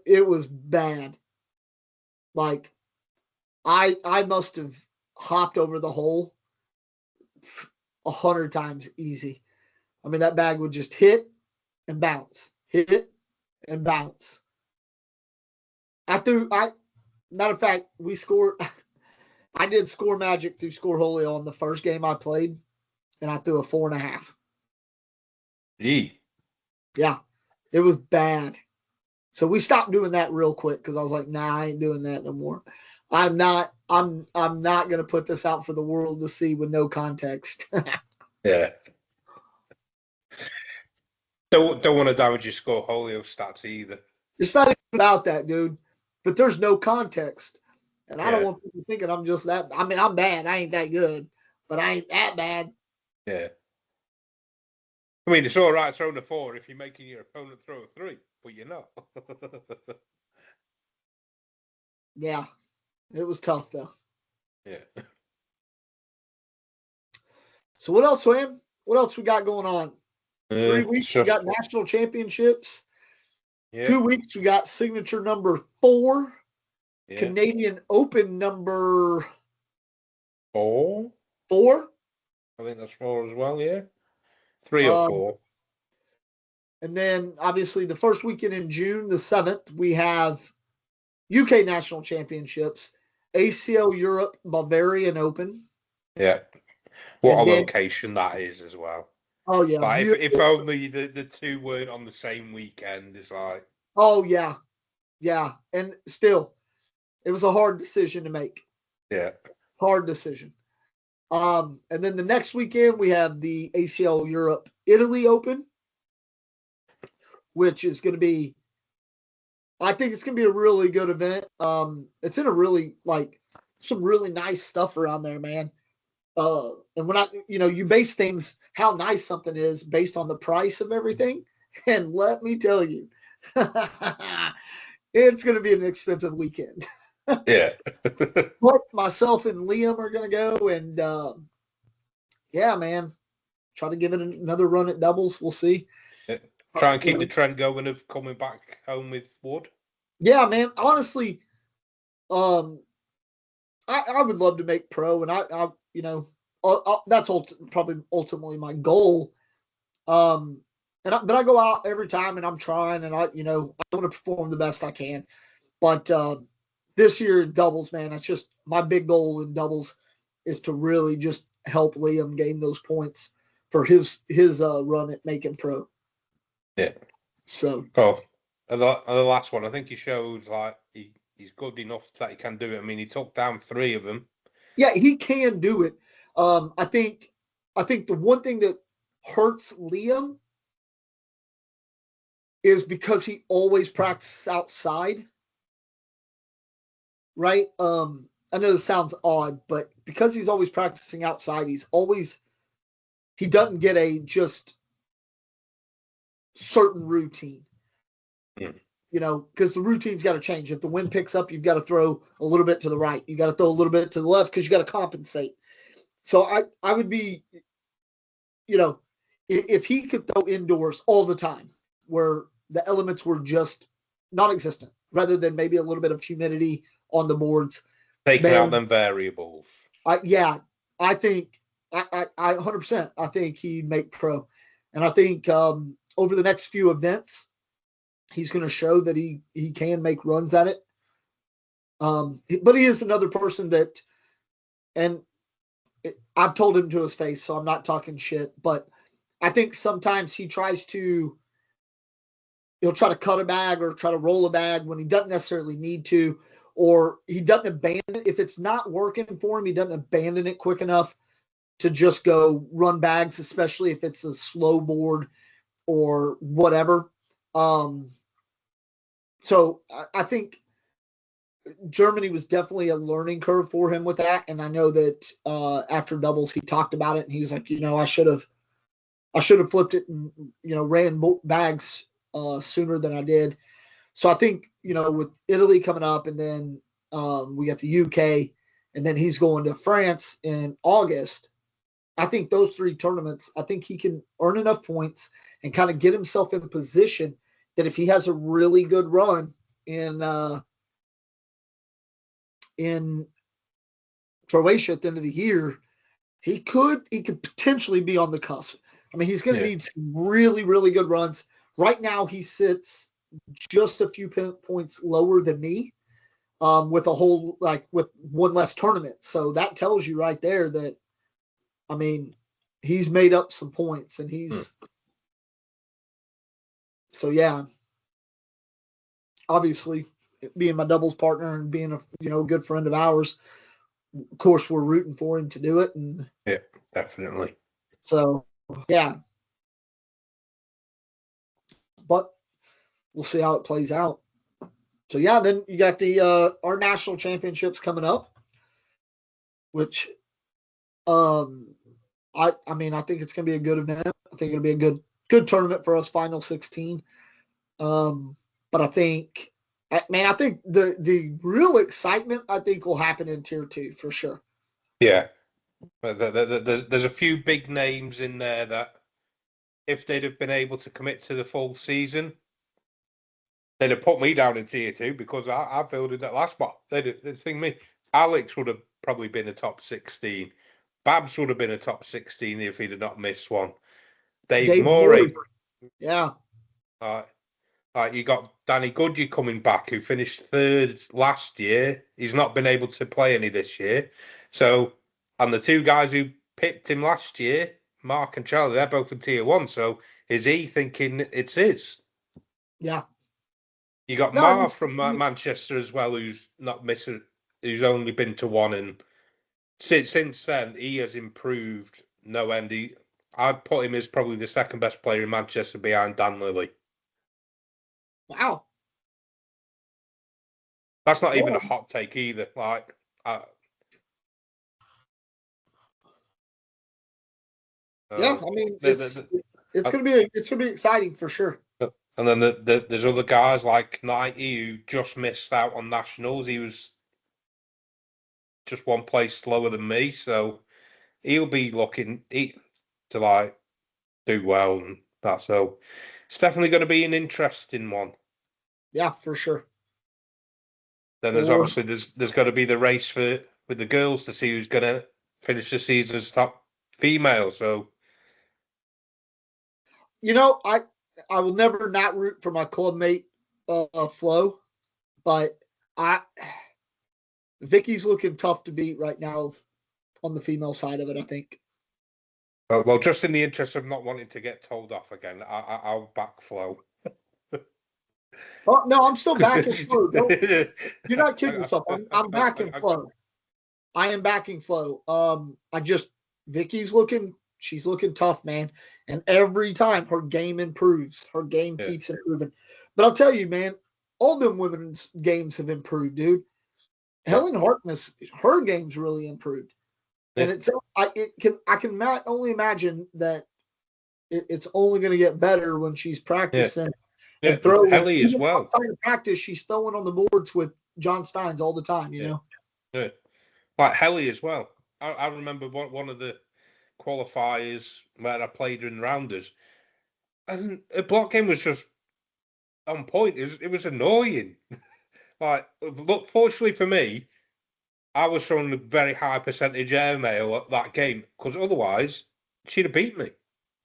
[SPEAKER 2] it was bad. Like, I must have hopped over the hole 100 times easy. I mean, that bag would just hit and bounce, hit and bounce. Matter of fact, we scored. I did score magic through Score Holy on the first game I played, and I threw a 4.5. Yeah, it was bad. So we stopped doing that real quick because I was like, nah, I ain't doing that no more. I'm not gonna put this out for the world to see with no context.
[SPEAKER 1] Yeah. Don't want to damage your Score Holio stats either.
[SPEAKER 2] It's not even about that, dude. But there's no context. And I don't want people thinking I'm just that. I mean, I'm bad. I ain't that good, but I ain't that bad.
[SPEAKER 1] Yeah. I mean, it's all right throwing a 4 if you're making your opponent throw a 3, but you're not.
[SPEAKER 2] Yeah, it was tough though.
[SPEAKER 1] Yeah.
[SPEAKER 2] So what else, man? What else we got going on? 3 weeks
[SPEAKER 1] It's
[SPEAKER 2] we got
[SPEAKER 1] just,
[SPEAKER 2] national championships.
[SPEAKER 1] yeah,
[SPEAKER 2] 2 weeks we got signature number 4,
[SPEAKER 1] yeah.
[SPEAKER 2] Canadian Open number
[SPEAKER 1] 4.
[SPEAKER 2] 4.
[SPEAKER 1] I think that's 4 as well. Yeah, 3 or 4.
[SPEAKER 2] And then obviously the first weekend in June, the 7th, we have UK National Championships, ACL Europe Bavarian Open.
[SPEAKER 1] Yeah. What
[SPEAKER 2] And
[SPEAKER 1] a
[SPEAKER 2] then,
[SPEAKER 1] location that is as well.
[SPEAKER 2] oh yeah,
[SPEAKER 1] Like if only the two weren't on the same weekend, it's like,
[SPEAKER 2] oh yeah, yeah. And still, it was a hard decision to make.
[SPEAKER 1] yeah,
[SPEAKER 2] Hard decision. And then the next weekend we have the ACL Europe Italy Open, which is going to be, I think it's going to be a really good event. It's in a really some really nice stuff around there, man. And when you base things how nice something is based on the price of everything. And let me tell you, it's going to be an expensive weekend.
[SPEAKER 1] yeah.
[SPEAKER 2] But myself and Liam are going to go, and yeah, man, try to give it another run at doubles. We'll see.
[SPEAKER 1] Try and keep the trend going of coming back home with Wood.
[SPEAKER 2] Yeah, man. Honestly, um, I would love to make pro, and that's probably ultimately my goal. But I go out every time, and I'm trying, and I want to perform the best I can. But this year in doubles, man, that's just my big goal in doubles is to really just help Liam gain those points for his run at making pro.
[SPEAKER 1] Yeah.
[SPEAKER 2] So.
[SPEAKER 1] Oh, and the last one, I think he showed like he's good enough that he can do it. I mean, he took down 3 of them.
[SPEAKER 2] Yeah, he can do it. I think the one thing that hurts Liam is because he always practices outside. Right? I know this sounds odd, but because he's always practicing outside, he doesn't get a just certain routine.
[SPEAKER 1] Mm.
[SPEAKER 2] Because the routine's got to change. If the wind picks up, you've got to throw a little bit to the right. You got to throw a little bit to the left because you got to compensate. So I would be, if he could throw indoors all the time, where the elements were just non-existent, rather than maybe a little bit of humidity on the boards,
[SPEAKER 1] Taking out them variables.
[SPEAKER 2] I think I 100%. I think he'd make pro, and I think over the next few events, he's going to show that he can make runs at it. But he is another person that, and I've told him to his face, so I'm not talking shit. But I think sometimes he'll try to cut a bag or try to roll a bag when he doesn't necessarily need to, or he doesn't abandon it. If it's not working for him, he doesn't abandon it quick enough to just go run bags, especially if it's a slow board or whatever. So I think Germany was definitely a learning curve for him with that. And I know that after doubles, he talked about it and he was like, I should have flipped it and, ran bags sooner than I did. So I think, with Italy coming up and then we got the UK and then he's going to France in August. I think those 3 tournaments, I think he can earn enough points and kind of get himself in position that if he has a really good run in Croatia at the end of the year, he could potentially be on the cusp. I mean, he's going to need some really, really good runs. Right now, he sits just a few points lower than me with with one less tournament. So that tells you right there that, I mean, he's made up some points and so yeah, obviously being my doubles partner and being a good friend of ours, of course, we're rooting for him to do it. And
[SPEAKER 1] yeah, definitely.
[SPEAKER 2] So, yeah. But we'll see how it plays out. So, yeah, then you got the our national championships coming up, which I think it's going to be a good event. I think it'll be a good good tournament for us, final 16. But I think, I think the real excitement, I think, will happen in Tier 2 for sure.
[SPEAKER 1] Yeah. There's a few big names in there that if they'd have been able to commit to the full season, they'd have put me down in Tier 2 because I filled in that last spot. They'd think me. Alex would have probably been a top 16. Babs would have been a top 16 if he'd have not missed one. Dave Morey.
[SPEAKER 2] Yeah.
[SPEAKER 1] You got Danny Goodyear coming back, who finished third last year. He's not been able to play any this year. So, and the two guys who pipped him last year, Mark and Charlie, they're both in Tier 1. So, is he thinking it's his?
[SPEAKER 2] Yeah.
[SPEAKER 1] You got Marv from Manchester as well, who's not missing, who's only been to one. And since then, he has improved no end. I'd put him as probably the second best player in Manchester behind Dan Lilly.
[SPEAKER 2] Wow.
[SPEAKER 1] That's not even a hot take either. Like,
[SPEAKER 2] yeah, I mean, it's gonna be exciting for sure.
[SPEAKER 1] And then there's other guys like Knighty who just missed out on nationals. He was just one place slower than me, so he'll be looking to like do well and that. So it's definitely going to be an interesting one.
[SPEAKER 2] Yeah, for sure.
[SPEAKER 1] Then there's obviously there's got to be the race with the girls to see who's going to finish the season as top female. So,
[SPEAKER 2] I will never not root for my club mate Flo, but Vicky's looking tough to beat right now on the female side of it, I think.
[SPEAKER 1] well, just in the interest of not wanting to get told off again, I'll back Flo.
[SPEAKER 2] Oh, no, I'm still backing Flo. You're not kidding yourself. I'm backing Flo. I am backing Flo. Vicky's she's looking tough, man. And every time her game improves, her game keeps improving. But I'll tell you, man, all them women's games have improved, dude. Helen Harkness, her game's really improved. And I can only imagine that it's only going to get better when she's practicing.
[SPEAKER 1] Yeah,
[SPEAKER 2] and throwing.
[SPEAKER 1] Helly as well.
[SPEAKER 2] Outside of practice, she's throwing on the boards with John Steins all the time, you know?
[SPEAKER 1] Yeah. Like Helly as well. I remember one of the qualifiers where I played in rounders, and the block game was just on point. It was annoying. Like, look, fortunately for me, I was throwing a very high percentage airmail at that game because otherwise she'd have beat me.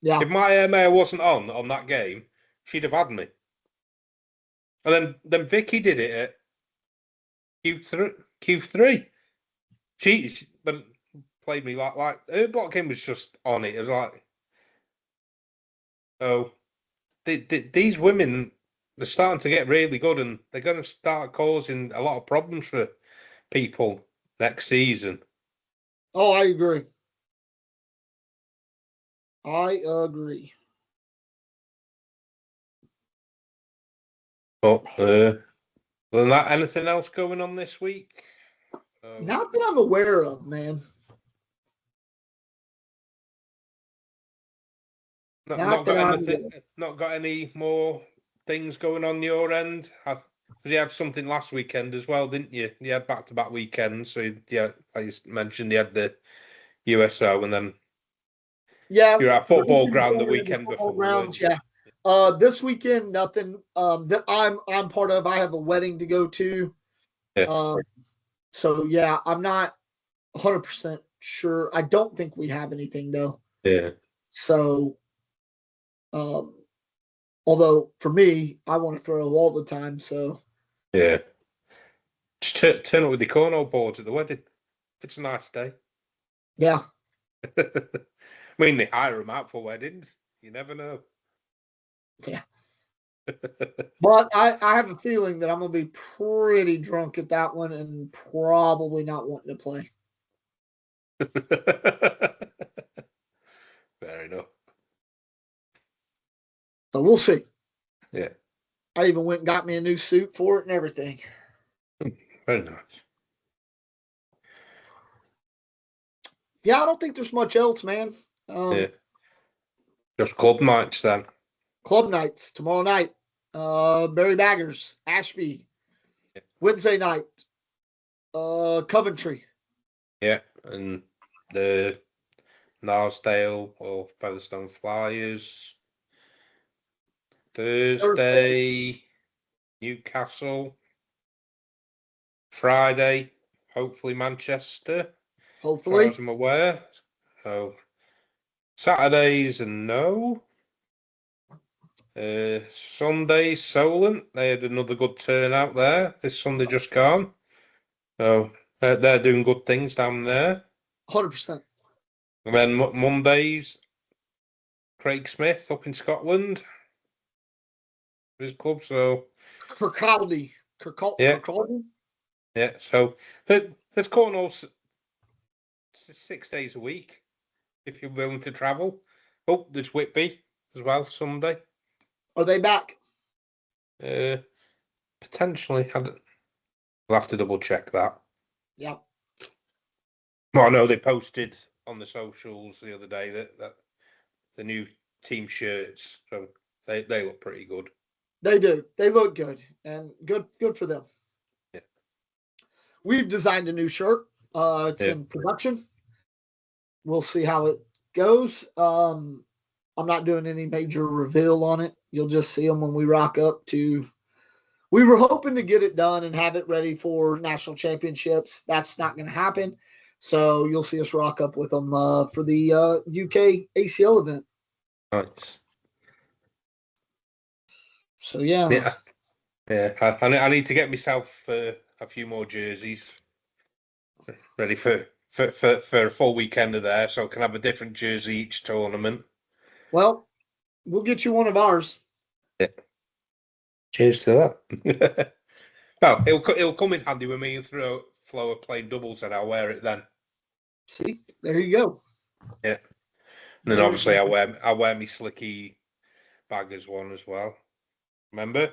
[SPEAKER 2] Yeah.
[SPEAKER 1] If my airmail wasn't on that game, she'd have had me. And then Vicky did it at Q3. She but played me like her block game was just on it. It was like, oh, these women, they're starting to get really good, and they're going to start causing a lot of problems for people next season.
[SPEAKER 2] Oh, I agree. I agree.
[SPEAKER 1] But other than that, anything else going on this week?
[SPEAKER 2] Not that I'm aware of, man.
[SPEAKER 1] Not got any more things going on your end? Because you had something last weekend as well, didn't you? You had back-to-back weekends. So, yeah, like you mentioned, you had the USO and then you're at football ground the weekend before.
[SPEAKER 2] Grounds, yeah. This weekend, nothing that I'm part of. I have a wedding to go to.
[SPEAKER 1] Yeah.
[SPEAKER 2] So, yeah, I'm not 100% sure. I don't think we have anything, though.
[SPEAKER 1] Yeah.
[SPEAKER 2] So, although for me, I want to throw all the time. So,
[SPEAKER 1] yeah. Just turn up with the cornhole boards at the wedding. If it's a nice day.
[SPEAKER 2] Yeah.
[SPEAKER 1] I mean, they hire them out for weddings. You never know.
[SPEAKER 2] Yeah. But I have a feeling that I'm going to be pretty drunk at that one and probably not wanting to play.
[SPEAKER 1] Fair enough.
[SPEAKER 2] So we'll see.
[SPEAKER 1] Yeah.
[SPEAKER 2] I even went and got me a new suit for it and everything.
[SPEAKER 1] Very nice.
[SPEAKER 2] Yeah, I don't think there's much else, man.
[SPEAKER 1] Yeah. Just club nights then.
[SPEAKER 2] Club nights tomorrow night. Barry Baggers, Ashby.
[SPEAKER 1] Yeah.
[SPEAKER 2] Wednesday night, Coventry.
[SPEAKER 1] Yeah, and the Narsdale or Featherstone Flyers. Thursday, Newcastle. Friday, hopefully Manchester, as far
[SPEAKER 2] Hopefully.
[SPEAKER 1] as I'm aware. So Saturdays and no. Sunday, Solent. They had another good turnout there. This Sunday just gone. So they're doing good things down there.
[SPEAKER 2] 100%.
[SPEAKER 1] And then Mondays, Craig Smith up in Scotland. His club. So
[SPEAKER 2] Kirkcaldy.
[SPEAKER 1] yeah,
[SPEAKER 2] Kirkcaldy?
[SPEAKER 1] yeah. So there's cornhole 6 days a week if you're willing to travel. Oh, there's Whitby as well Sunday.
[SPEAKER 2] Are they back?
[SPEAKER 1] Potentially. We'll have to double check that.
[SPEAKER 2] Yeah.
[SPEAKER 1] Well, I know they posted on the socials the other day that the new team shirts, so they look pretty good.
[SPEAKER 2] They do. They look good, and good for them.
[SPEAKER 1] Yeah.
[SPEAKER 2] We've designed a new shirt. It's in production. We'll see how it goes. I'm not doing any major reveal on it. You'll just see them when we rock up to. We were hoping to get it done and have it ready for national championships. That's not going to happen. So you'll see us rock up with them for the UK ACL event.
[SPEAKER 1] Nice.
[SPEAKER 2] So yeah.
[SPEAKER 1] I need to get myself a few more jerseys ready for a full weekend of there, so I can have a different jersey each tournament.
[SPEAKER 2] Well, we'll get you one of ours.
[SPEAKER 1] Yeah. Cheers to that. Well, it'll come in handy when me and Flo are playing doubles, and I'll wear it then.
[SPEAKER 2] See, there you go.
[SPEAKER 1] Yeah, and then obviously I'll wear my Slicky Baggers one as well. Remember?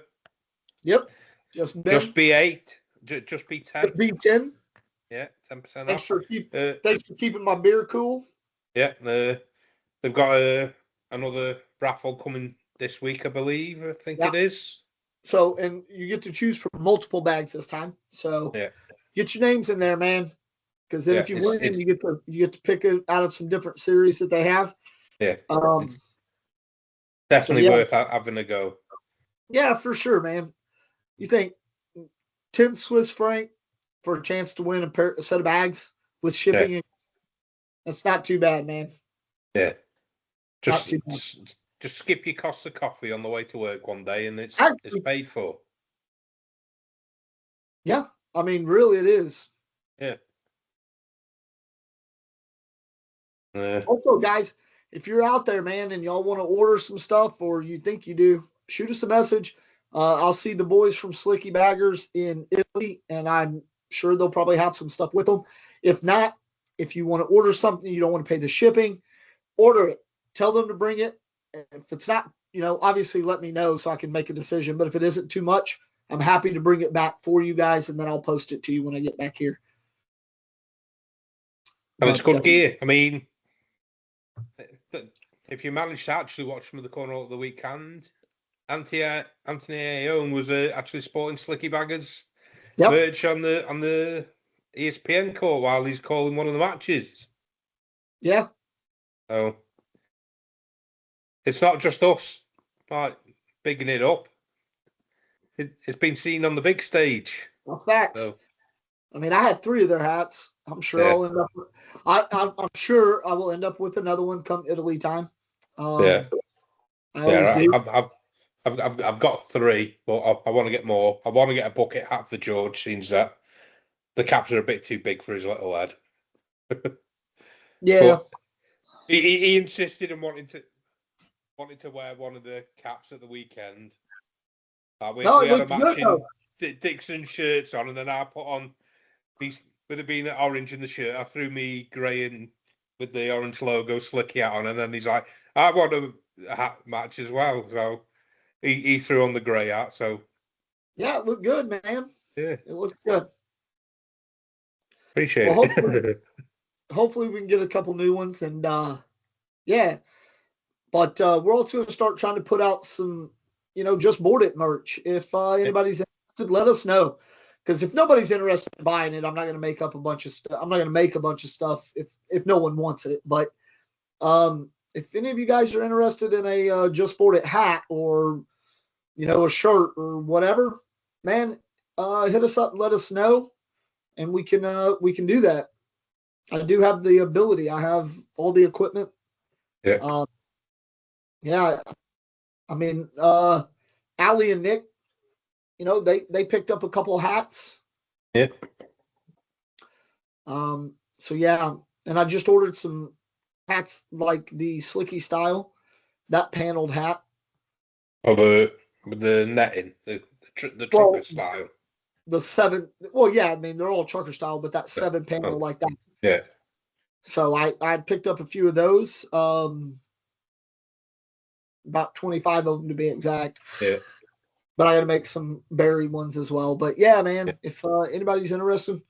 [SPEAKER 2] Yep. Just
[SPEAKER 1] B8. Just B10.
[SPEAKER 2] Just B10.
[SPEAKER 1] Yeah, 10%
[SPEAKER 2] Thanks
[SPEAKER 1] off.
[SPEAKER 2] Thanks for keeping my beer cool.
[SPEAKER 1] Yeah, they've got another raffle coming this week, I believe. I think it is.
[SPEAKER 2] So, and you get to choose from multiple bags this time. So,
[SPEAKER 1] yeah,
[SPEAKER 2] get your names in there, man. Because then if you win, you get to pick it out of some different series that they have.
[SPEAKER 1] Yeah,
[SPEAKER 2] definitely
[SPEAKER 1] worth having a go.
[SPEAKER 2] Yeah, for sure, man. You think 10 Swiss franc for a chance to win a set of bags with shipping? That's not too bad, man.
[SPEAKER 1] Yeah, just skip your cost of coffee on the way to work one day, and it's paid for.
[SPEAKER 2] Yeah, I mean, really, it is.
[SPEAKER 1] Yeah.
[SPEAKER 2] Also, guys, if you're out there, man, and y'all want to order some stuff, or you think you do, shoot us a message. I'll see the boys from Slicky Baggers in Italy, and I'm sure they'll probably have some stuff with them. If not, if you want to order something, you don't want to pay the shipping, order it. Tell them to bring it. If it's not, obviously let me know so I can make a decision. But if it isn't too much, I'm happy to bring it back for you guys, and then I'll post it to you when I get back here.
[SPEAKER 1] And it's good gear. I mean, if you manage to actually watch some of the cornhole at the weekend, Anthony Aone was actually sporting Slicky Baggers merch on the ESPN court while he's calling one of the matches.
[SPEAKER 2] Yeah.
[SPEAKER 1] So it's not just us like bigging it up. It's been seen on the big stage.
[SPEAKER 2] That's facts. So, I mean, I have 3 of their hats. I'm sure I'll end up. I'm sure I will end up with another one come Italy time. I always do.
[SPEAKER 1] I've got 3, but I want to get more. I want to get a bucket hat for George, since that the caps are a bit too big for his little head.
[SPEAKER 2] Yeah.
[SPEAKER 1] But he insisted on wanting to wear one of the caps at the weekend. We had a matching Dixon shirts on, and then I put on these with it being orange in the shirt. I threw me grey in with the orange logo Slicky hat on, and then he's like, "I want a hat match as well." So he threw on the grey hat. So
[SPEAKER 2] yeah, it looked good, man.
[SPEAKER 1] Yeah,
[SPEAKER 2] it looks good.
[SPEAKER 1] Appreciate it.
[SPEAKER 2] Hopefully we can get a couple new ones, and yeah. But we're also going to start trying to put out some, just board it merch. If anybody's interested, let us know. Because if nobody's interested in buying it, I'm not going to make up a bunch of stuff. I'm not going to make a bunch of stuff if no one wants it. But if any of you guys are interested in a just board it hat or a shirt or whatever, man, hit us up and let us know, and we can do that. I do have the ability. I have all the equipment.
[SPEAKER 1] Yeah.
[SPEAKER 2] Yeah. I mean, Allie and Nick, they picked up a couple of hats.
[SPEAKER 1] Yeah.
[SPEAKER 2] So yeah, and I just ordered some hats like the Slicky style, that paneled hat.
[SPEAKER 1] Oh, with the netting, the trucker style.
[SPEAKER 2] The 7. Well, yeah, I mean they're all trucker style, but that 7 panel like that.
[SPEAKER 1] Yeah.
[SPEAKER 2] So I picked up a few of those. About 25 of them to be exact.
[SPEAKER 1] Yeah.
[SPEAKER 2] But I got to make some berry ones as well. But yeah, man, if anybody's interested,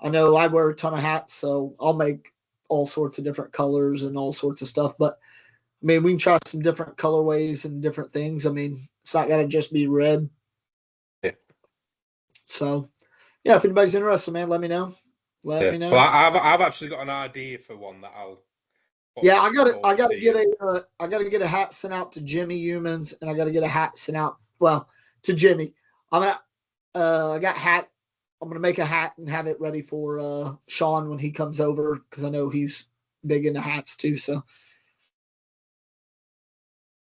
[SPEAKER 2] I know I wear a ton of hats, so I'll make all sorts of different colors and all sorts of stuff. But I mean, we can try some different colorways and different things. I mean, it's not got to just be red.
[SPEAKER 1] Yeah.
[SPEAKER 2] So, yeah, if anybody's interested, man, let me know. Let me know.
[SPEAKER 1] Well, I've actually got an idea for one that I'll.
[SPEAKER 2] Yeah, I got to get a hat sent out to Jimmy Humans, and I got to get a hat sent out. Well, to Jimmy. I got hat. I'm gonna make a hat and have it ready for Sean when he comes over because I know he's big into hats too. So,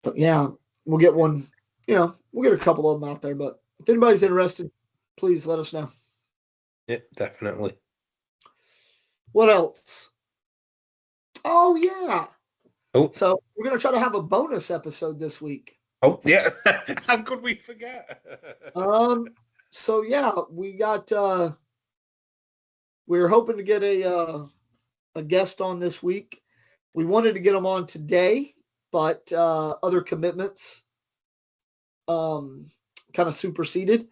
[SPEAKER 2] but yeah, we'll get one. We'll get a couple of them out there. But if anybody's interested, please let us know.
[SPEAKER 1] Yeah, definitely.
[SPEAKER 2] What else? Oh yeah.
[SPEAKER 1] Oh.
[SPEAKER 2] So we're gonna try to have a bonus episode this week.
[SPEAKER 1] Oh yeah. How could we forget?
[SPEAKER 2] So yeah, we got we were hoping to get a guest on this week. We wanted to get him on today, but other commitments kind of superseded,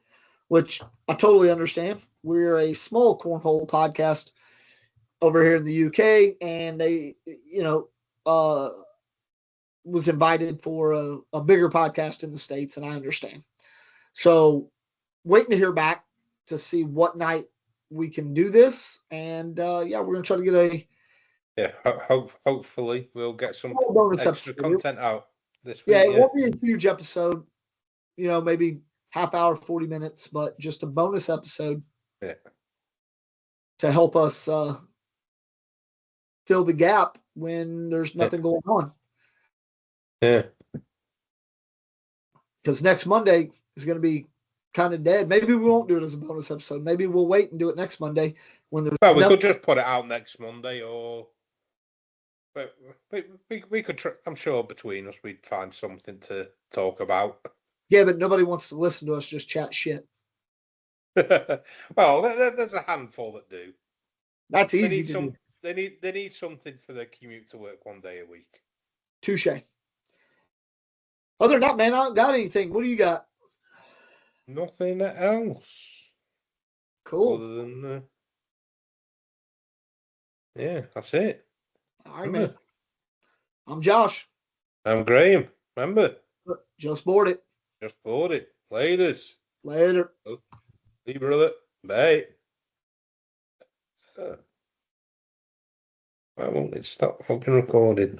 [SPEAKER 2] which I totally understand. We're a small cornhole podcast over here in the UK, and they, was invited for a bigger podcast in the States, and I understand. So waiting to hear back to see what night we can do this. And yeah, we're going to try to get a
[SPEAKER 1] hopefully we'll get some
[SPEAKER 2] bonus
[SPEAKER 1] extra
[SPEAKER 2] episode.
[SPEAKER 1] Content out this
[SPEAKER 2] Yeah,
[SPEAKER 1] week.
[SPEAKER 2] it won't be a huge episode, maybe half hour, 40 minutes, but just a bonus episode to help us fill the gap when there's nothing going on.
[SPEAKER 1] Yeah.
[SPEAKER 2] Because next Monday is going to be kind of dead. Maybe we won't do it as a bonus episode. Maybe we'll wait and do it next Monday when there's.
[SPEAKER 1] Well, we could just put it out next Monday, but we could. I'm sure between us we'd find something to talk about.
[SPEAKER 2] Yeah, but nobody wants to listen to us just chat shit.
[SPEAKER 1] Well, there's a handful that do.
[SPEAKER 2] That's easy to do.
[SPEAKER 1] They need something for their commute to work one day a week.
[SPEAKER 2] Touche. Other than that, man, I don't got anything. What do you got?
[SPEAKER 1] Nothing else.
[SPEAKER 2] Cool.
[SPEAKER 1] Other than yeah, that's it.
[SPEAKER 2] All right, man. I'm Josh.
[SPEAKER 1] I'm Graham. Remember?
[SPEAKER 2] Just board it.
[SPEAKER 1] Just board it. Laters.
[SPEAKER 2] Later.
[SPEAKER 1] See you, brother. Bye. Why won't it stop fucking recording?